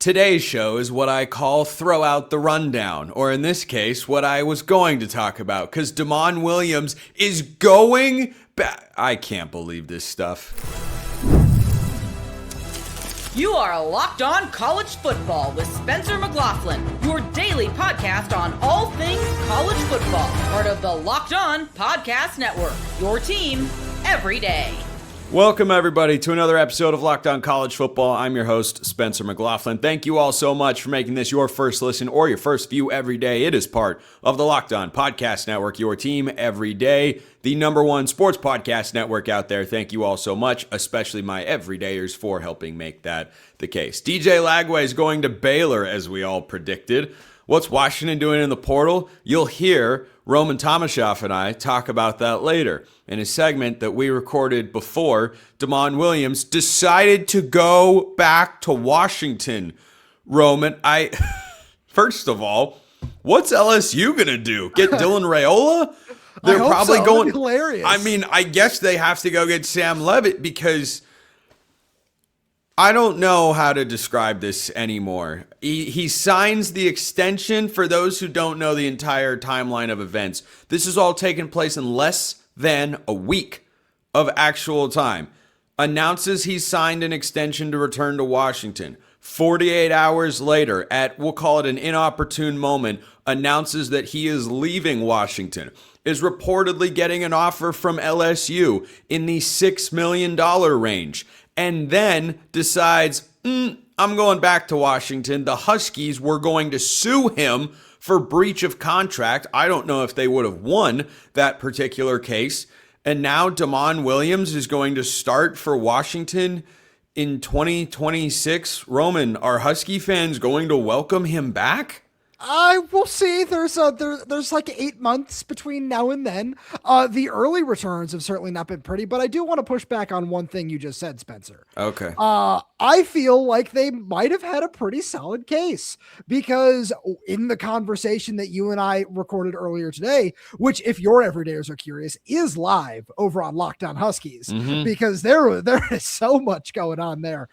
Today's show is what I call throw out the rundown, or in this case, what I was going to talk about, because Damon Williams is going back. I can't believe this stuff. You are Locked On College Football with Spencer McLaughlin, your daily podcast on all things college football. Part of the Locked On Podcast Network, your team every day. Welcome, everybody, to another episode of Locked On College Football. I'm your host, Spencer McLaughlin. Thank you all so much for making this your first listen or your first view every day. It is part of the Locked On Podcast Network, your team every day, the number one sports podcast network out there. Thank you all so much, especially my everydayers, for helping make that the case. DJ Lagway is going to Baylor, as we all predicted. What's Washington doing in the portal? You'll hear Roman Tomashoff and I talk about that later. In a segment that we recorded before, Damon Williams decided to go back to Washington. Roman, first of all, what's LSU going to do? Get Dylan Raiola? They're probably going hilarious. I mean, I guess they have to go get Sam Levitt, because I don't know how to describe this anymore. He signs the extension. For those who don't know the entire timeline of events, this has all taken place in less than a week of actual time. Announces he signed an extension to return to Washington. 48 hours later, at, we'll call it an inopportune moment, announces that he is leaving Washington. Is reportedly getting an offer from LSU in the $6 million range. And then decides, I'm going back to Washington. The Huskies were going to sue him for breach of contract. I don't know if they would have won that particular case. And now Damon Williams is going to start for Washington in 2026. Roman, are Husky fans going to welcome him back? I will see. There's like 8 months between now and then. The early returns have certainly not been pretty, but I do want to push back on one thing you just said, Spencer. Okay. I feel like they might have had a pretty solid case, because in the conversation that you and I recorded earlier today, which, if your everydayers are curious, is live over on Locked On Huskies, because there is so much going on there.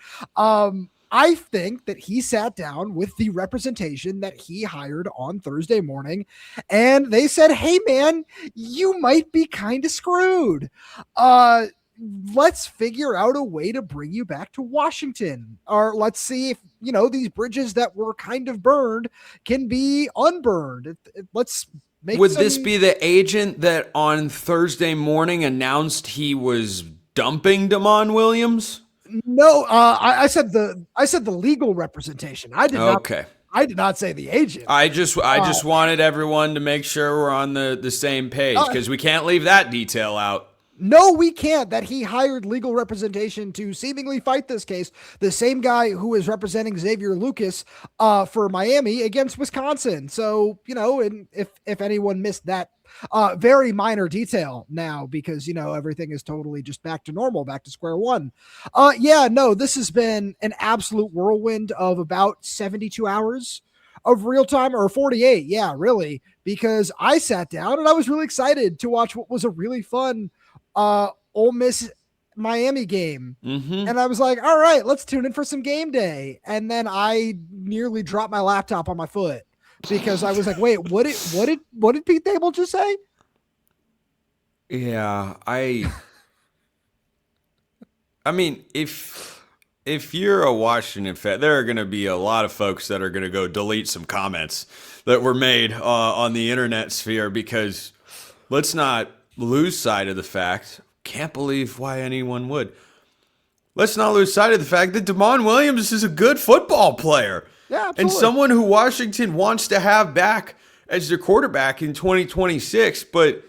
I think that he sat down with the representation that he hired on Thursday morning, and they said, hey, man, you might be kind of screwed. Let's figure out a way to bring you back to Washington. Or let's see if, these bridges that were kind of burned can be unburned. Let's make this be the agent that on Thursday morning announced he was dumping Damon Williams? No, I said the legal representation. I did not. Okay. I did not say the agent. I just wanted everyone to make sure we're on the same page, because we can't leave that detail out. No, we can't. That he hired legal representation to seemingly fight this case. The same guy who is representing Xavier Lucas for Miami against Wisconsin. So, and if anyone missed that very minor detail now, because, everything is totally just back to normal, back to square one. This has been an absolute whirlwind of about 72 hours of real time, or 48. Yeah, really, because I sat down and I was really excited to watch what was a really fun Ole Miss Miami game. And I was like, all right, let's tune in for some game day. And then I nearly dropped my laptop on my foot, because I was like, wait, what did Pete Thamel just say? Yeah, I mean, if you're a Washington fan, there are going to be a lot of folks that are going to go delete some comments that were made on the internet sphere, because let's not lose sight of the fact. Can't believe why anyone would. Let's not lose sight of the fact that Damon Williams is a good football player. Yeah, absolutely. And someone who Washington wants to have back as their quarterback in 2026. But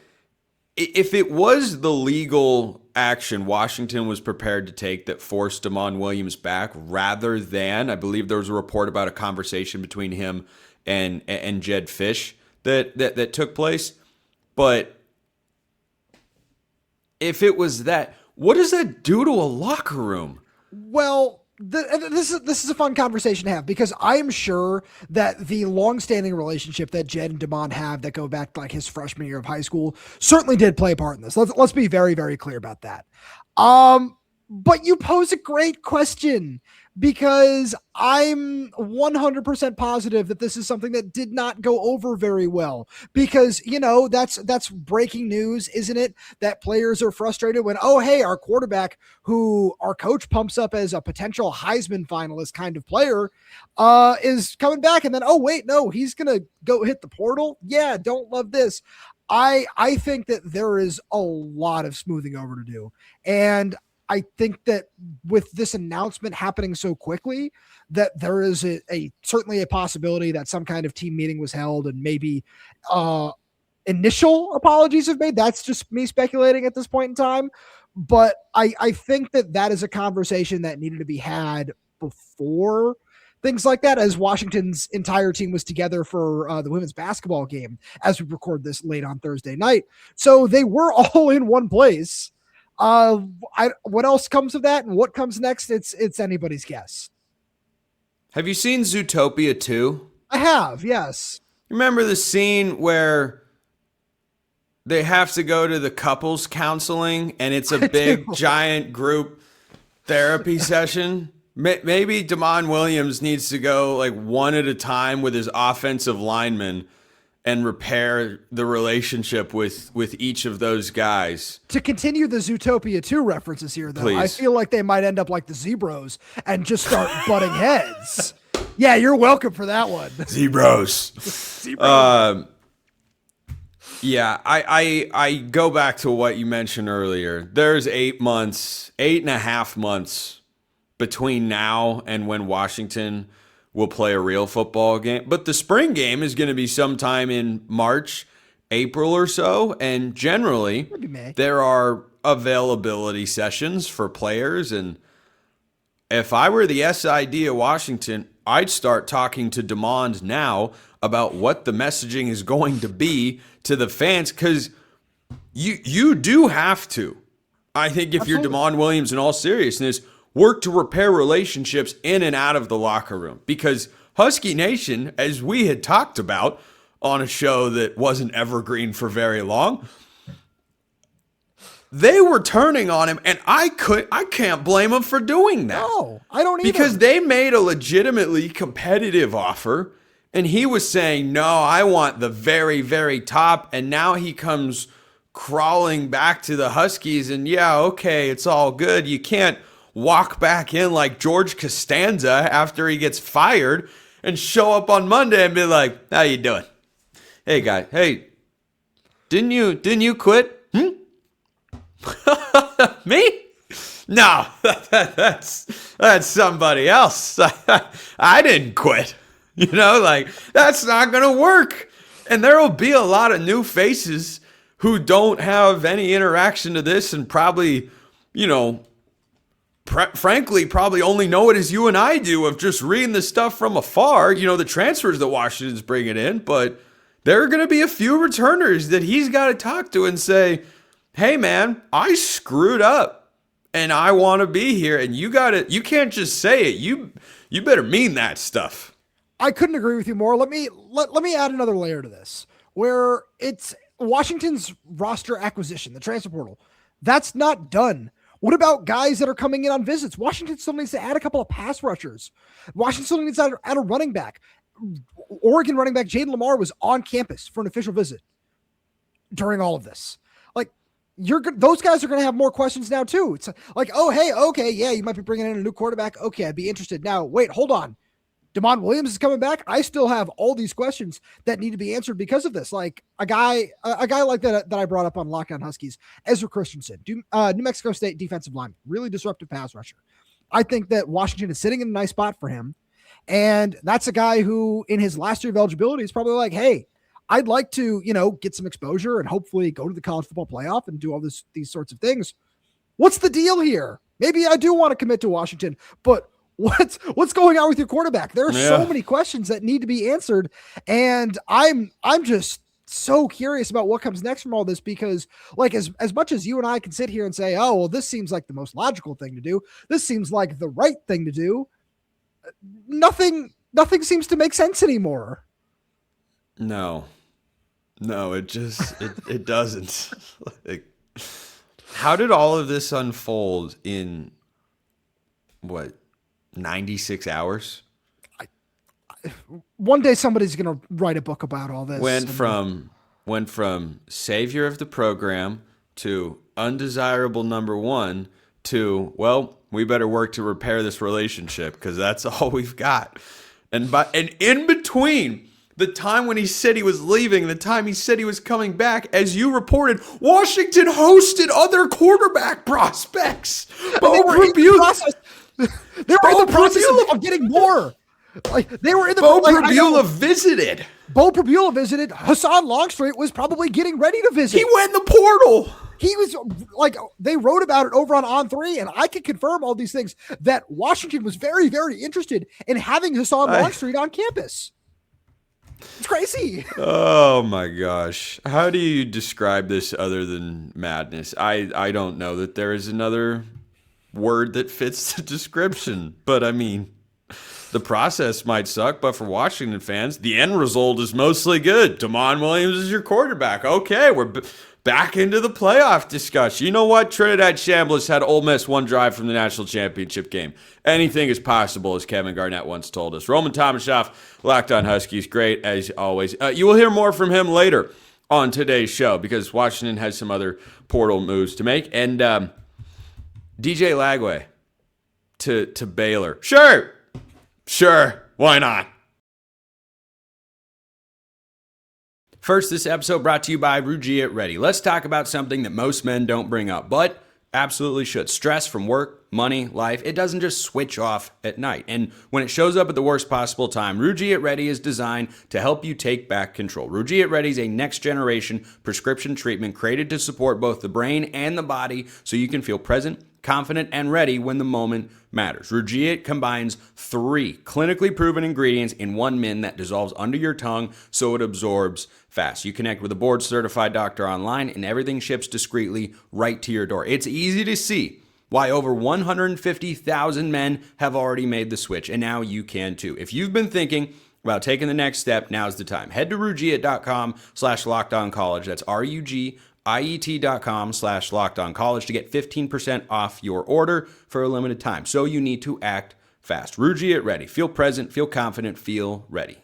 if it was the legal action Washington was prepared to take that forced Damon Williams back, rather than, I believe there was a report about a conversation between him and Jedd Fisch that took place. But if it was that, what does that do to a locker room? Well, this is a fun conversation to have, because I am sure that the long-standing relationship that Jedd and Damon have that go back to like his freshman year of high school certainly did play a part in this. Let's be very, very clear about that. But you pose a great question, because I'm 100% positive that this is something that did not go over very well, because, that's breaking news, isn't it? That players are frustrated when, oh, hey, our quarterback, who our coach pumps up as a potential Heisman finalist kind of player, is coming back. And then, oh, wait, no, he's going to go hit the portal. Yeah. Don't love this. I think that there is a lot of smoothing over to do. And I think that with this announcement happening so quickly, that there is certainly a possibility that some kind of team meeting was held and maybe initial apologies have made. That's just me speculating at this point in time. But I think that is a conversation that needed to be had before things like that, as Washington's entire team was together for the women's basketball game as we record this late on Thursday night. So they were all in one place. What else comes of that and what comes next? It's anybody's guess. Have you seen Zootopia 2? I have, yes. Remember the scene where they have to go to the couples counseling and it's a big giant group therapy session? Maybe Damon Williams needs to go like one at a time with his offensive linemen and repair the relationship with each of those guys. To continue the Zootopia 2 references here, though, Please. I feel like they might end up like the Zebros and just start butting heads. Yeah, you're welcome for that one. Zebros. Yeah, I go back to what you mentioned earlier. There's 8.5 months between now and when Washington will play a real football game. But the spring game is going to be sometime in March, April or so. And generally, there are availability sessions for players. And if I were the SID of Washington, I'd start talking to DeMond now about what the messaging is going to be to the fans, because you do have to. I think if you're DeMond Williams, in all seriousness, work to repair relationships in and out of the locker room, because Husky Nation, as we had talked about on a show that wasn't evergreen for very long, they were turning on him, and I can't blame them for doing that. No, I don't either. Because they made a legitimately competitive offer, and he was saying, no, I want the very, very top, and now he comes crawling back to the Huskies, and yeah, okay, it's all good. You can't walk back in like George Costanza after he gets fired and show up on Monday and be like, how you doing? Hey, guy. Hey, didn't you quit? Me? No, that's somebody else. I didn't quit. That's not going to work. And there will be a lot of new faces who don't have any interaction to this and probably, frankly, probably only know it as you and I do of just reading the stuff from afar, the transfers that Washington's bringing in. But there are going to be a few returners that he's got to talk to and say, hey, man, I screwed up and I want to be here. And you can't just say it. You better mean that stuff. I couldn't agree with you more. Let me add another layer to this, where it's Washington's roster acquisition, the transfer portal. That's not done. What about guys that are coming in on visits? Washington still needs to add a couple of pass rushers. Washington still needs to add a running back. Oregon running back Jaden Lamar was on campus for an official visit during all of this. Those guys are going to have more questions now too. It's like, oh, hey, okay, yeah, you might be bringing in a new quarterback. Okay, I'd be interested. Now, wait, hold on. DeMond Williams is coming back. I still have all these questions that need to be answered because of this. Like a guy like that I brought up on Locked On Huskies, Ezra Christensen, New Mexico State defensive lineman, really disruptive pass rusher. I think that Washington is sitting in a nice spot for him. And that's a guy who in his last year of eligibility is probably like, hey, I'd like to, get some exposure and hopefully go to the college football playoff and do all these sorts of things. What's the deal here? Maybe I do want to commit to Washington, but what's going on with your quarterback? There are so many questions that need to be answered. And I'm just so curious about what comes next from all this, because as much as you and I can sit here and say, oh, well, this seems like the most logical thing to do. This seems like the right thing to do. Nothing seems to make sense anymore. No, it just, it doesn't. How did all of this unfold in 96 hours. One day somebody's going to write a book about all this. Went from savior of the program to undesirable number one to, well, we better work to repair this relationship because that's all we've got. And in between the time when he said he was leaving, the time he said he was coming back, as you reported, Washington hosted other quarterback prospects. They were in the process of getting more. Like they were in the Bo Prabula visited. Bo Prabula visited. Hassan Longstreet was probably getting ready to visit. He went in the portal. He was like, they wrote about it over on 3, and I can confirm all these things that Washington was very, very interested in having Hassan Longstreet on campus. It's crazy. Oh my gosh. How do you describe this other than madness? I don't know that there is another word that fits the description, but I mean, the process might suck, but for Washington fans, the end result is mostly good. Damon Williams is your quarterback. Okay, we're back into the playoff discussion. You know what? Trinidad Shambliss had Ole Miss one drive from the national championship game. Anything is possible, as Kevin Garnett once told us. Roman Tomashoff, Locked On Huskies, great as always. You will hear more from him later on today's show because Washington has some other portal moves to make. And DJ Lagway to Baylor. Sure, why not? First, this episode brought to you by Rugia Ready. Let's talk about something that most men don't bring up, but absolutely should. Stress from work, money, life. It doesn't just switch off at night. And when it shows up at the worst possible time, Rugia Ready is designed to help you take back control. Rugia Ready is a next-generation prescription treatment created to support both the brain and the body so you can feel present, confident, and ready when the moment matters. Rugia combines 3 clinically proven ingredients in one min that dissolves under your tongue so it absorbs fast. You connect with a board-certified doctor online and everything ships discreetly right to your door. It's easy to see why over 150,000 men have already made the switch, and now you can too. If you've been thinking about taking the next step, now's the time. Head to Rugia.com/LockedOnCollege. That's RUGIET.com/LockedOnCollege to get 15% off your order for a limited time. So you need to act fast. Rugia Ready. Feel present, feel confident, feel ready.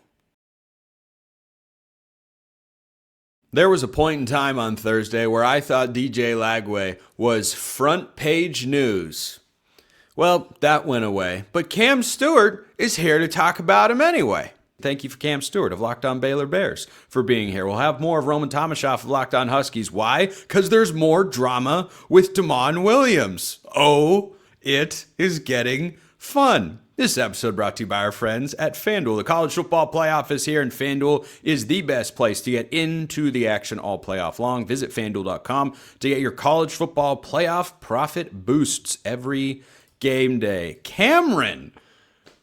There was a point in time on Thursday where I thought DJ Lagway was front page news. Well, that went away, but Cam Stuart is here to talk about him anyway. Thank you for Cam Stuart of Locked On Baylor Bears for being here. We'll have more of Roman Tomashoff of Locked On Huskies. Why? Because there's more drama with Damon Williams. Oh, it is getting fun. This episode brought to you by our friends at FanDuel. The college football playoff is here, and FanDuel is the best place to get into the action all playoff long. Visit FanDuel.com to get your college football playoff profit boosts every game day. Cameron,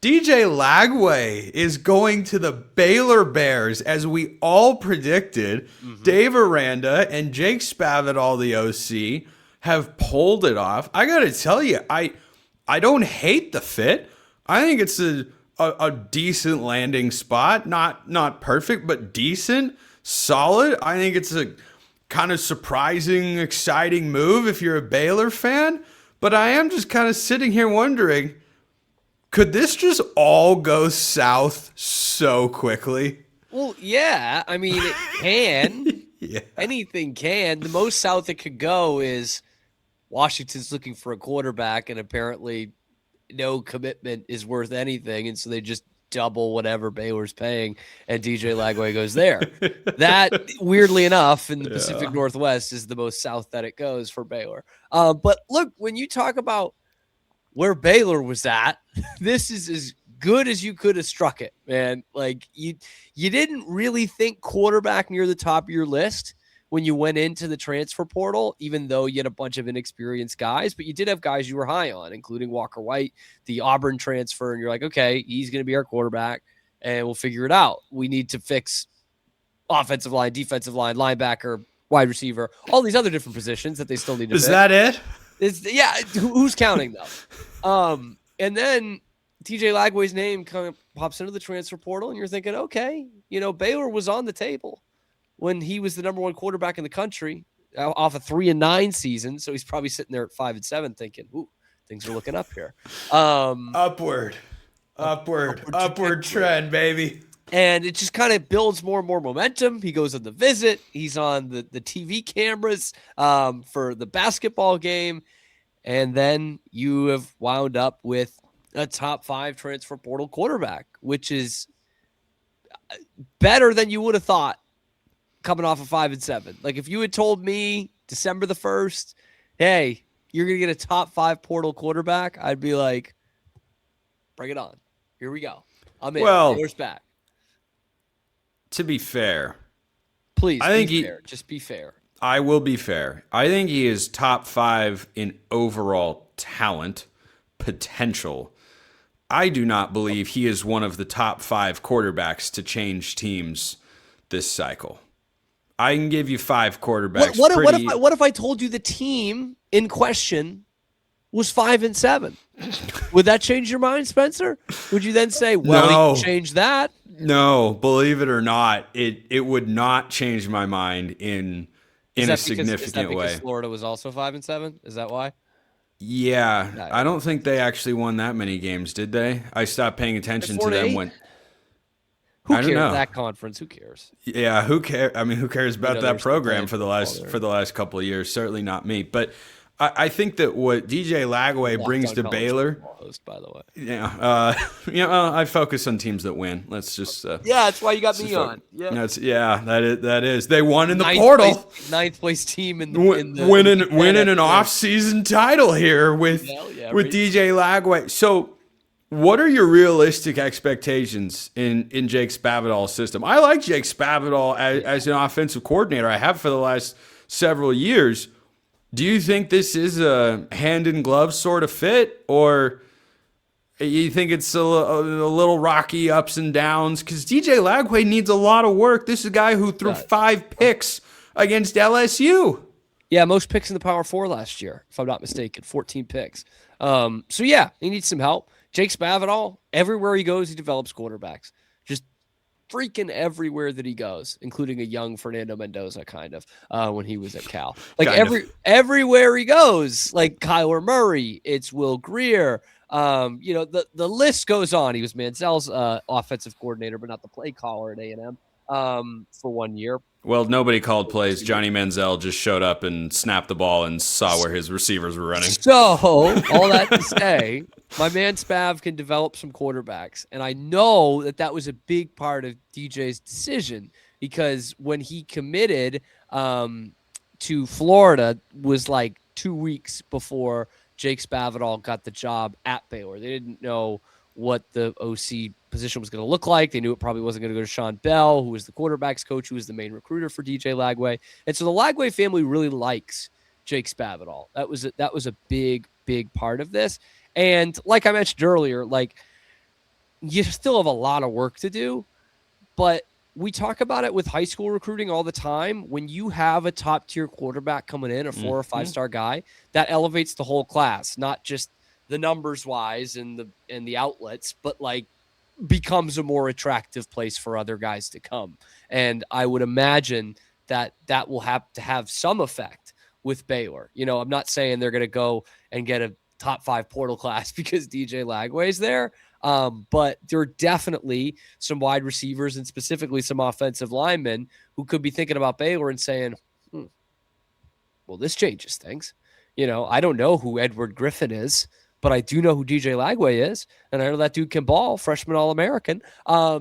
DJ Lagway is going to the Baylor Bears, as we all predicted. Dave Aranda and Jake Spavital, the OC, have pulled it off. I got to tell you, I don't hate the fit. I think it's a decent landing spot. Not perfect, but decent, solid. I think it's a kind of surprising, exciting move if you're a Baylor fan. But I am just kind of sitting here wondering, could this just all go south so quickly? Well, yeah. I mean, it can. Yeah. Anything can. The most south it could go is Washington's looking for a quarterback, and apparently no commitment is worth anything, and so they just double whatever Baylor's paying, and DJ Lagway goes there. That, weirdly enough, in the Pacific Northwest is the most south that it goes for Baylor. But look, when you talk about where Baylor was at, this is as good as you could have struck it, man. Like, you didn't really think quarterback near the top of your list when you went into the transfer portal, even though you had a bunch of inexperienced guys, but you did have guys you were high on, including Walker White, the Auburn transfer, and you're like, okay, he's going to be our quarterback, and we'll figure it out. We need to fix offensive line, defensive line, linebacker, wide receiver, all these other different positions that they still need to fix. Is that it? Yeah, who's counting, though? And then TJ Lagway's name kind of pops into the transfer portal, and you're thinking, okay, Baylor was on the table when he was the number 1 quarterback in the country off a 3-9 season. So he's probably sitting there at 5-7 thinking, ooh, things are looking up here. Upward trend, baby. And it just kind of builds more and more momentum. He goes on the visit. He's on the TV cameras for the basketball game. And then you have wound up with a top 5 transfer portal quarterback, which is better than you would have thought coming off of 5-7. Like if you had told me December the 1st, hey, you're going to get a top 5 portal quarterback, I'd be like, bring it on. Here we go. I'm in. Well, Taylor's back. To be fair, please, I think fair. Just be fair. I will be fair. I think he is top 5 in overall talent potential. I do not believe he is one of the top 5 quarterbacks to change teams this cycle. I can give you 5 quarterbacks. What if I told you the team in question was 5-7? Would that change your mind, Spencer? Would you then say, well, No. he can change that? No, believe it or not, it would not change my mind in a significant way. Florida was also 5-7? Is that why? Yeah, No. I don't think they actually won that many games, did they? I stopped paying attention to them when. Who I don't cares? know. That conference, who cares? Yeah, who cares? I mean, who cares about know, that there's program some for the last couple of years? Certainly not me. But I think that what DJ Lagway brings to Baylor. Host, by the way. Yeah, I focus on teams that win. Let's just. Yeah, that's why you got me on. Yeah, that is. They won in the portal. Ninth place team in winning an off-season title here with DJ Lagway. So, what are your realistic expectations in Jake Spavital's system? I like Jake Spavital as an offensive coordinator. I have for the last several years. Do you think this is a hand-in-glove sort of fit, or you think it's a little rocky ups and downs? Because DJ Lagway needs a lot of work. This is a guy who threw 5 picks against LSU. Yeah, most picks in the Power 4 last year, if I'm not mistaken, 14 picks. So, yeah, he needs some help. Jake Spavital, everywhere he goes, he develops quarterbacks. Just freaking everywhere that he goes, including a young Fernando Mendoza kind of when he was at Cal. Like everywhere he goes, like Kyler Murray, it's Will Grier. The list goes on. He was Manziel's offensive coordinator, but not the play caller at A&M for 1 year. Well, nobody called plays. Johnny Manziel just showed up and snapped the ball and saw where his receivers were running. So, all that to say, my man Spav can develop some quarterbacks. And I know that was a big part of DJ's decision because when he committed to Florida was like 2 weeks before Jake Spavital got the job at Baylor. They didn't know what the OC position was going to look like. They knew it probably wasn't going to go to Sean Bell, who was the quarterback's coach, who was the main recruiter for DJ Lagway. And so the Lagway family really likes Jake Spavital. That was a big, big part of this. And like I mentioned earlier, like you still have a lot of work to do, but we talk about it with high school recruiting all the time. When you have a top tier quarterback coming in, a 4 or 5 star guy, that elevates the whole class, not just the numbers wise and the outlets, but like becomes a more attractive place for other guys to come. And I would imagine that will have to have some effect with Baylor. I'm not saying they're going to go and get a top 5 portal class because DJ Lagway is there. But there are definitely some wide receivers and specifically some offensive linemen who could be thinking about Baylor and saying, well, this changes things. I don't know who Edward Griffin is, but I do know who DJ Lagway is. And I know that dude can ball, freshman All-American.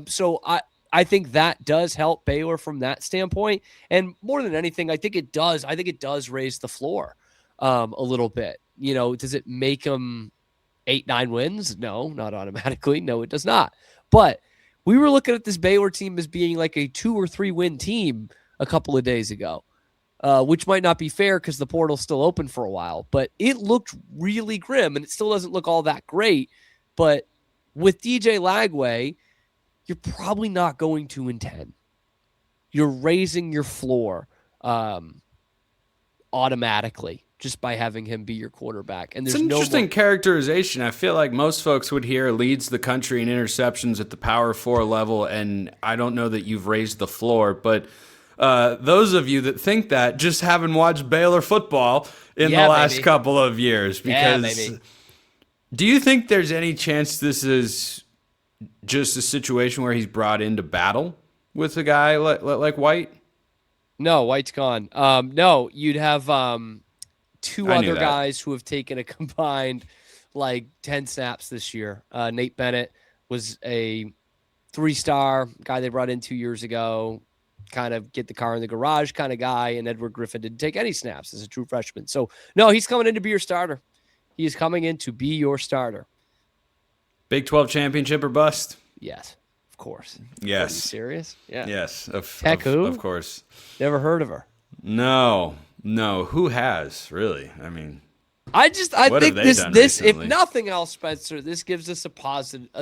So I think that does help Baylor from that standpoint. And more than anything, I think it does raise the floor a little bit. Does it make them 8-9 wins? No, not automatically. No, it does not. But we were looking at this Baylor team as being like a 2 or 3 win team a couple of days ago, which might not be fair because the portal's still open for a while. But it looked really grim, and it still doesn't look all that great. But with DJ Lagway, you're probably not going 2-10. You're raising your floor automatically just by having him be your quarterback. And there's it's an interesting characterization. I feel like most folks would hear leads the country in interceptions at the Power 4 level, and I don't know that you've raised the floor, but those of you that think that just haven't watched Baylor football in the last couple of years, because Do you think there's any chance this is just a situation where he's brought in to battle with a guy like White? No, White's gone. No, you'd have two I knew other that. guys who have taken a combined 10 snaps this year. Nate Bennett was a 3-star guy they brought in 2 years ago, kind of get the car in the garage kind of guy, and Edward Griffin didn't take any snaps as a true freshman. So, no, he's coming in to be your starter. He is coming in to be your starter. Big 12 championship or bust? Yes, of course. Yes. Are you serious? Yeah. Yes, who? Of course. Never heard of her. No. Who has, really? I mean, I what think have they done this if recently? nothing else, Spencer, this gives us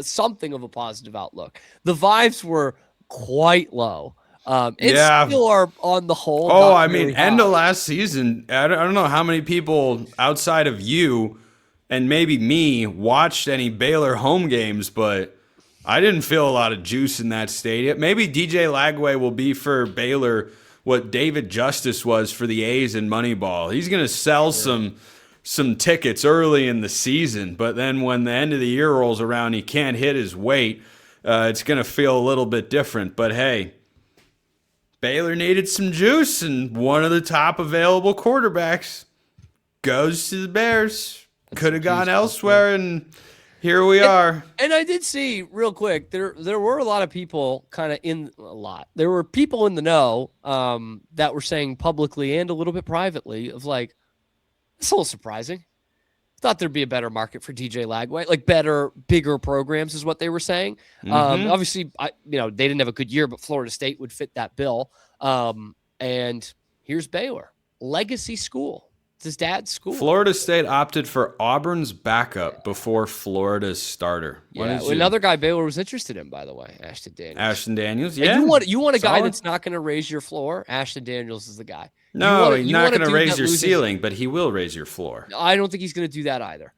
something of a positive outlook. The vibes were quite low. Still are on the whole. Oh, I mean, end of last season, I don't know how many people outside of you and maybe me watched any Baylor home games, but I didn't feel a lot of juice in that stadium. Maybe DJ Lagway will be for Baylor what David Justice was for the A's in Moneyball. He's going to sell some tickets early in the season, but then when the end of the year rolls around, he can't hit his weight. It's going to feel a little bit different. But hey, Baylor needed some juice, and one of the top available quarterbacks goes to the Bears. Could have gone elsewhere, and here we are. And I did see real quick, there were a lot of people there were people in the know that were saying publicly and a little bit privately of it's a little surprising. Thought there'd be a better market for DJ Lagway, better, bigger programs is what they were saying. Obviously, they didn't have a good year, but Florida State would fit that bill. And here's Baylor, legacy school. It's his dad's school. Florida State opted for Auburn's backup before Florida's starter. Another guy Baylor was interested in, by the way, Ashton Daniels. Yeah. And you want a guy that's not going to raise your floor? Ashton Daniels is the guy. No, he's not going to raise your ceiling, but he will raise your floor. I don't think he's going to do that either.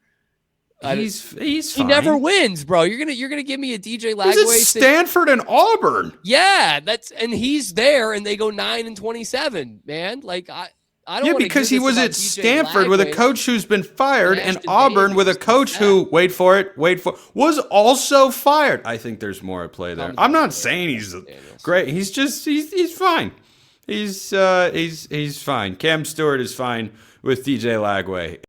He's fine. He never wins, bro. You're gonna give me a DJ Lagway. He's at Stanford and Auburn. Yeah, and he's there, and they go 9-27. Man, I don't. Yeah, because he was at Stanford with a coach who's been fired, and Auburn with a coach who, wait for it, was also fired. I think there's more at play there. I'm not saying he's great. He's just he's fine. He's fine. Cam Stuart is fine with DJ Lagway.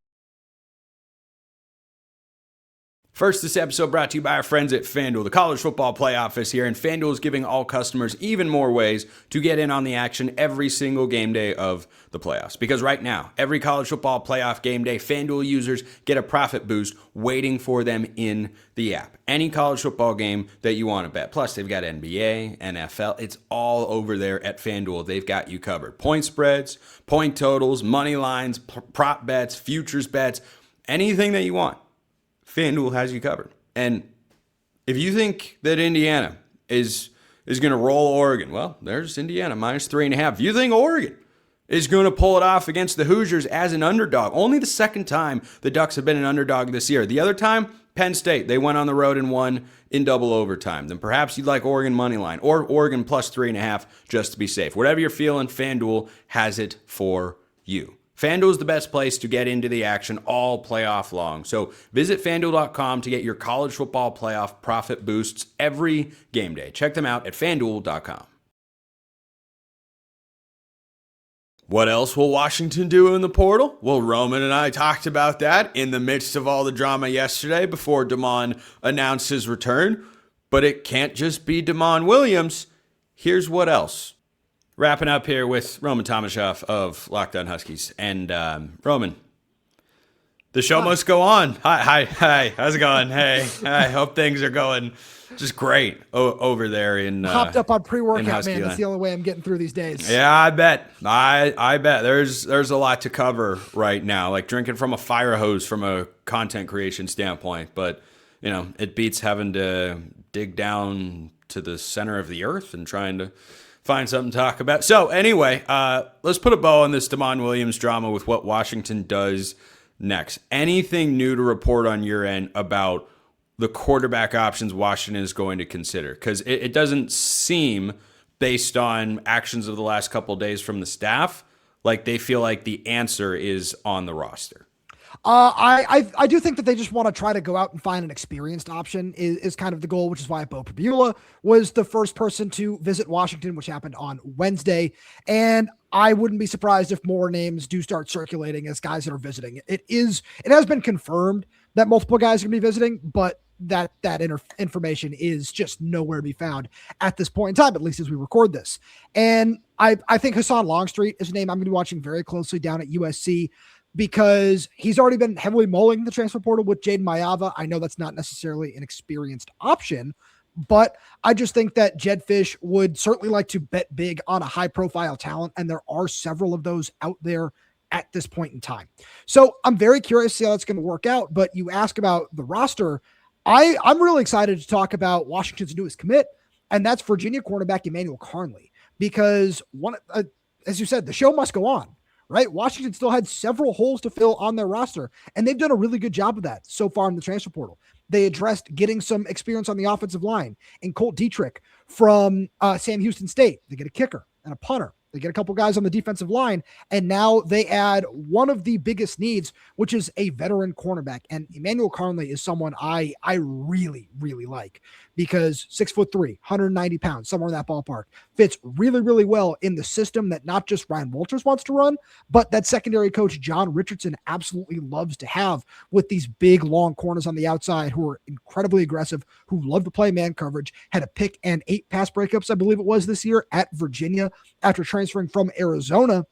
First, this episode brought to you by our friends at FanDuel. The college football playoff is here, and FanDuel is giving all customers even more ways to get in on the action every single game day of the playoffs. Because right now, every college football playoff game day, FanDuel users get a profit boost waiting for them in the app. Any college football game that you want to bet. Plus, they've got NBA, NFL. It's all over there at FanDuel. They've got you covered. Point spreads, point totals, money lines, prop bets, futures bets, anything that you want. FanDuel has you covered. And if you think that Indiana is going to roll Oregon, well, there's Indiana, -3.5. If you think Oregon is going to pull it off against the Hoosiers as an underdog, only the second time the Ducks have been an underdog this year. The other time, Penn State, they went on the road and won in double overtime. Then perhaps you'd like Oregon money line or Oregon +3.5 just to be safe. Whatever you're feeling, FanDuel has it for you. FanDuel is the best place to get into the action all playoff long. So visit FanDuel.com to get your college football playoff profit boosts every game day. Check them out at FanDuel.com. What else will Washington do in the portal? Well, Roman and I talked about that in the midst of all the drama yesterday before Damon announced his return. But it can't just be Damon Williams. Here's what else. Wrapping up here with Roman Tomashoff of Locked On Huskies. And Roman, the show must go on. Hi. How's it going? Hey, I hope things are going just great over there in hopped up on pre-workout, Husky man. Land. That's the only way I'm getting through these days. Yeah, I bet. I bet. There's a lot to cover right now, like drinking from a fire hose from a content creation standpoint. But, it beats having to dig down to the center of the earth and trying to find something to talk about. So anyway, let's put a bow on this Damon Williams drama with what Washington does next. Anything new to report on your end about the quarterback options Washington is going to consider? Because it doesn't seem, based on actions of the last couple of days from the staff, like they feel like the answer is on the roster. I do think that they just want to try to go out and find an experienced option is kind of the goal, which is why Bo Pribula was the first person to visit Washington, which happened on Wednesday. And I wouldn't be surprised if more names do start circulating as guys that are visiting. It has been confirmed that multiple guys are going to be visiting, but that information is just nowhere to be found at this point in time, at least as we record this. And I think Hassan Longstreet is a name I'm going to be watching very closely down at USC, because he's already been heavily mulling the transfer portal with Jaden Mayava. I know that's not necessarily an experienced option, but I just think that Jedd Fisch would certainly like to bet big on a high-profile talent, and there are several of those out there at this point in time. So I'm very curious to see how that's going to work out, but you ask about the roster. I'm really excited to talk about Washington's newest commit, and that's Virginia cornerback Emmanuel Carnley, because as you said, the show must go on. Right? Washington still had several holes to fill on their roster, and they've done a really good job of that so far in the transfer portal. They addressed getting some experience on the offensive line and Colt Dietrich from Sam Houston State. They get a kicker and a punter. They get a couple guys on the defensive line, and now they add one of the biggest needs, which is a veteran cornerback. And Emmanuel Carnley is someone I really, really like, because 6'3", 190 pounds, somewhere in that ballpark, fits really, really well in the system that not just Ryan Walters wants to run, but that secondary coach John Richardson absolutely loves to have, with these big, long corners on the outside who are incredibly aggressive, who love to play man coverage, had a pick and 8 pass breakups, I believe it was, this year at Virginia after transferring from Arizona.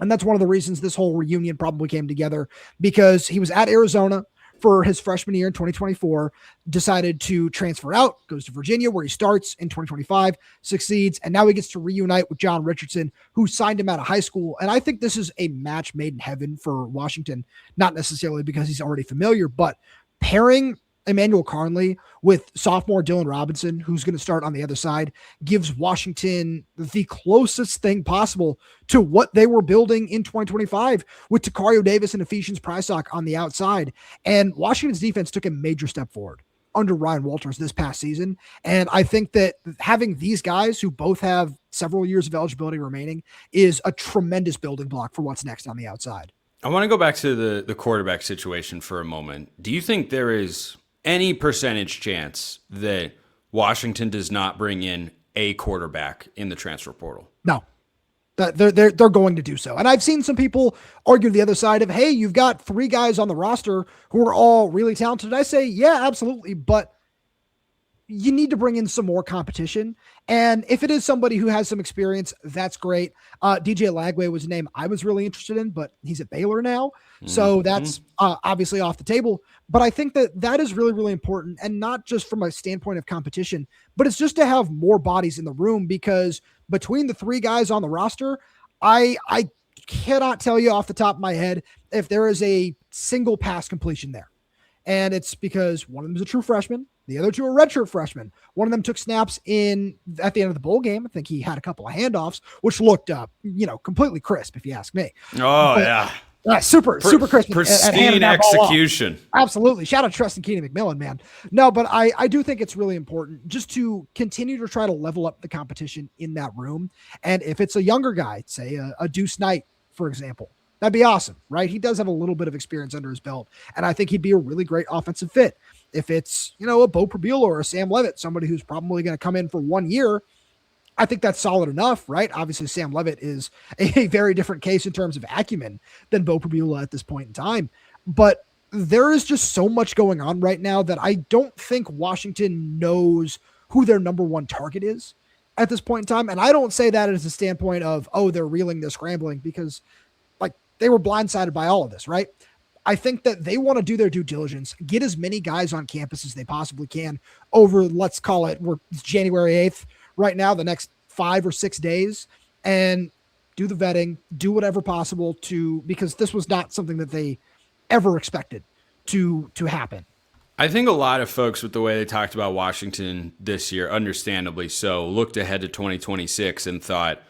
And that's one of the reasons this whole reunion probably came together, because he was at Arizona for his freshman year in 2024, decided to transfer out, goes to Virginia, where he starts in 2025, succeeds, and now he gets to reunite with John Richardson, who signed him out of high school. And I think this is a match made in heaven for Washington, not necessarily because he's already familiar, but pairing Emmanuel Carnley with sophomore Dylan Robinson, who's going to start on the other side, gives Washington the closest thing possible to what they were building in 2025 with Takario Davis and Ephesians Prysock on the outside. And Washington's defense took a major step forward under Ryan Walters this past season. And I think that having these guys, who both have several years of eligibility remaining, is a tremendous building block for what's next on the outside. I want to go back to the quarterback situation for a moment. Do you think there is any percentage chance that Washington does not bring in a quarterback in the transfer portal? No, they're going to do so. And I've seen some people argue the other side of, hey, you've got 3 guys on the roster who are all really talented. I say, yeah, absolutely. But you need to bring in some more competition. And if it is somebody who has some experience, that's great. DJ Lagway was a name I was really interested in, but he's at Baylor now. So that's obviously off the table. But I think that is really, really important. And not just from a standpoint of competition, but it's just to have more bodies in the room, because between the 3 guys on the roster, I cannot tell you off the top of my head if there is a single pass completion there. And it's because one of them is a true freshman. The other 2 are redshirt freshmen. One of them took snaps at the end of the bowl game. I think he had a couple of handoffs, which looked, completely crisp, if you ask me. Oh, yeah. Super crisp. Pristine execution. Absolutely. Shout out to Treston Keenan McMillan, man. No, but I do think it's really important just to continue to try to level up the competition in that room. And if it's a younger guy, say a Deuce Knight, for example, that'd be awesome, right? He does have a little bit of experience under his belt, and I think he'd be a really great offensive fit. If it's, a Bo Pribula or a Sam Levitt, somebody who's probably going to come in for 1 year, I think that's solid enough, right? Obviously, Sam Levitt is a very different case in terms of acumen than Bo Pribula at this point in time. But there is just so much going on right now that I don't think Washington knows who their number 1 target is at this point in time. And I don't say that as a standpoint of, they're reeling, they're scrambling, because they were blindsided by all of this, right? I think that they want to do their due diligence, get as many guys on campus as they possibly can over, let's call it, it's January 8th right now, the next 5 or 6 days, and do the vetting, do whatever possible because this was not something that they ever expected to happen. I think a lot of folks, with the way they talked about Washington this year, understandably so, looked ahead to 2026 and thought,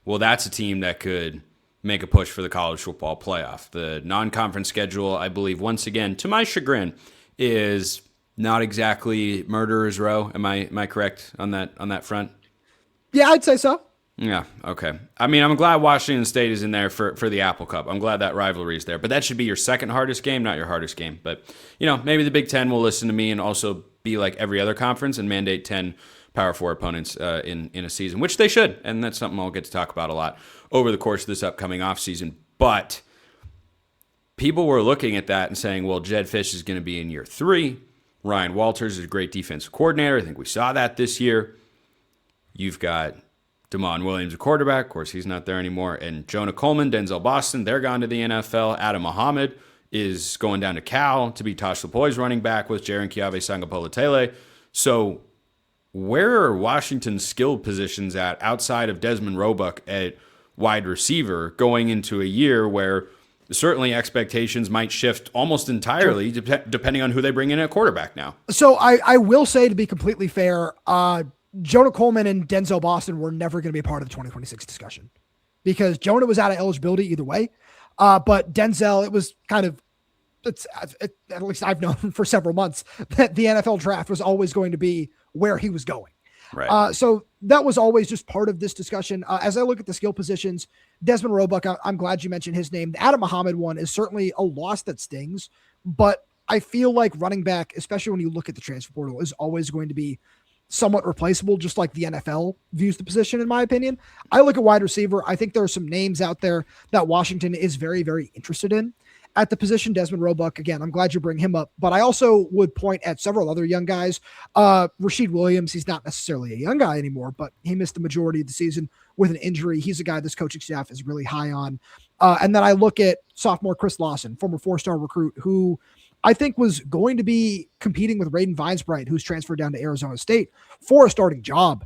well, that's a team that could make a push for the college football playoff. The non-conference schedule, I believe, once again, to my chagrin, is not exactly murderer's row. Am I correct on that front? Yeah, I'd say so. Yeah, okay. I mean, I'm glad Washington State is in there for the Apple Cup. I'm glad that rivalry is there. But that should be your second hardest game, not your hardest game. But, maybe the Big Ten will listen to me and also be like every other conference and mandate 10 Power 4 opponents in a season, which they should. And that's something I'll get to talk about a lot over the course of this upcoming offseason. But people were looking at that and saying, well, Jedd Fisch is going to be in year 3. Ryan Walters is a great defensive coordinator. I think we saw that this year. You've got Damon Williams, a quarterback. Of course, he's not there anymore. And Jonah Coleman, Denzel Boston, they're gone to the NFL. Adam Muhammad is going down to Cal to be Tosh Lapoi's running back with Jaron Kiave Sangapolatele. So where are Washington's skill positions at outside of Desmond Roebuck at wide receiver going into a year where certainly expectations might shift almost entirely depending on who they bring in at quarterback now? So I will say, to be completely fair, Jonah Coleman and Denzel Boston were never going to be a part of the 2026 discussion because Jonah was out of eligibility either way. But Denzel, it was kind of, at least I've known for several months that the NFL draft was always going to be where he was going. Right. So that was always just part of this discussion. As I look at the skill positions, Desmond Roebuck, I'm glad you mentioned his name. The Adam Muhammad one is certainly a loss that stings, but I feel like running back, especially when you look at the transfer portal, is always going to be somewhat replaceable, just like the NFL views the position, in my opinion. I look at wide receiver. I think there are some names out there that Washington is very, very interested in at the position. Desmond Roebuck, again, I'm glad you bring him up, but I also would point at several other young guys. Rashid Williams, he's not necessarily a young guy anymore, but he missed the majority of the season with an injury. He's a guy this coaching staff is really high on. And then I look at sophomore Chris Lawson, former 4-star recruit, who I think was going to be competing with Raiden Vinesbright, who's transferred down to Arizona State for a starting job.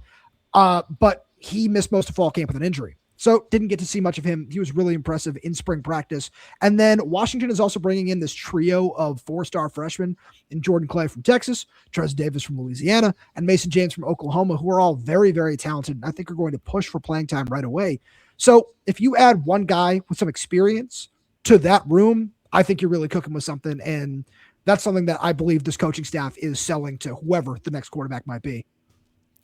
But he missed most of fall camp with an injury. So didn't get to see much of him. He was really impressive in spring practice. And then Washington is also bringing in this trio of 4-star freshmen in Jordan Clay from Texas, Trez Davis from Louisiana, and Mason James from Oklahoma, who are all very, very talented. And I think are going to push for playing time right away. So if you add one guy with some experience to that room, I think you're really cooking with something. And that's something that I believe this coaching staff is selling to whoever the next quarterback might be.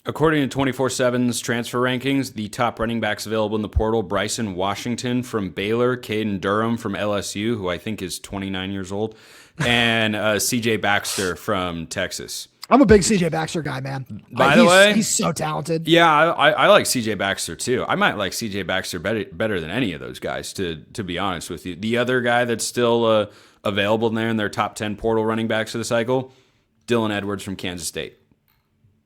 According to 24/7's transfer rankings, the top running backs available in the portal: Bryson Washington from Baylor, Caden Durham from LSU, who I think is 29 years old, and CJ Baxter from Texas. I'm a big CJ Baxter guy, man. By the way, he's so talented. Yeah, I like CJ Baxter too. I might like CJ Baxter better than any of those guys, to be honest with you. The other guy that's still available there in their top 10 portal running backs of the cycle, Dylan Edwards from Kansas State.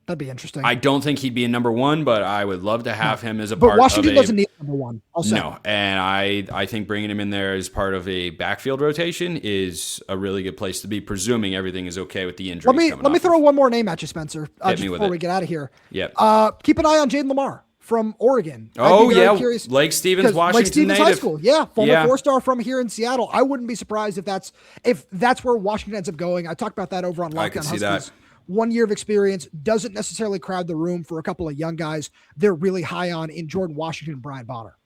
That'd be interesting. I don't think he'd be a number one, but I would love to have him as a but part Washington of a... doesn't need a number one. No, and I think bringing him in there as part of a backfield rotation is a really good place to be, presuming everything is okay with the injury. Let me throw one more name at you, Spencer, Hit just me with before it. we get out of here. Yep. Keep an eye on Jaden Lamar from Oregon. Oh, yeah. Curious, Lake Stevens, Washington Lake Stevens native. High School. Yeah. Former Yeah. 4-star from here in Seattle. I wouldn't be surprised if that's where Washington ends up going. I talked about that over on I Lockdown can see Huskies. that. 1 year of experience doesn't necessarily crowd the room for a couple of young guys they're really high on in Jordan Washington and Brian Bonner.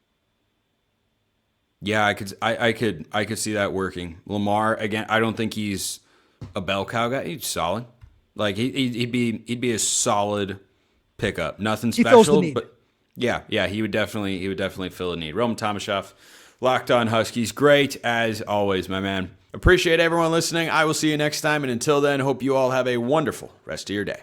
Yeah, I could see that working. Lamar, again, I don't think he's a bell cow guy. He's solid. Like he'd be a solid pickup. Nothing He fills the special, need. but yeah, he would definitely fill a need. Roman Tomashoff, Locked On Huskies, great as always, my man. Appreciate everyone listening. I will see you next time, and until then, hope you all have a wonderful rest of your day.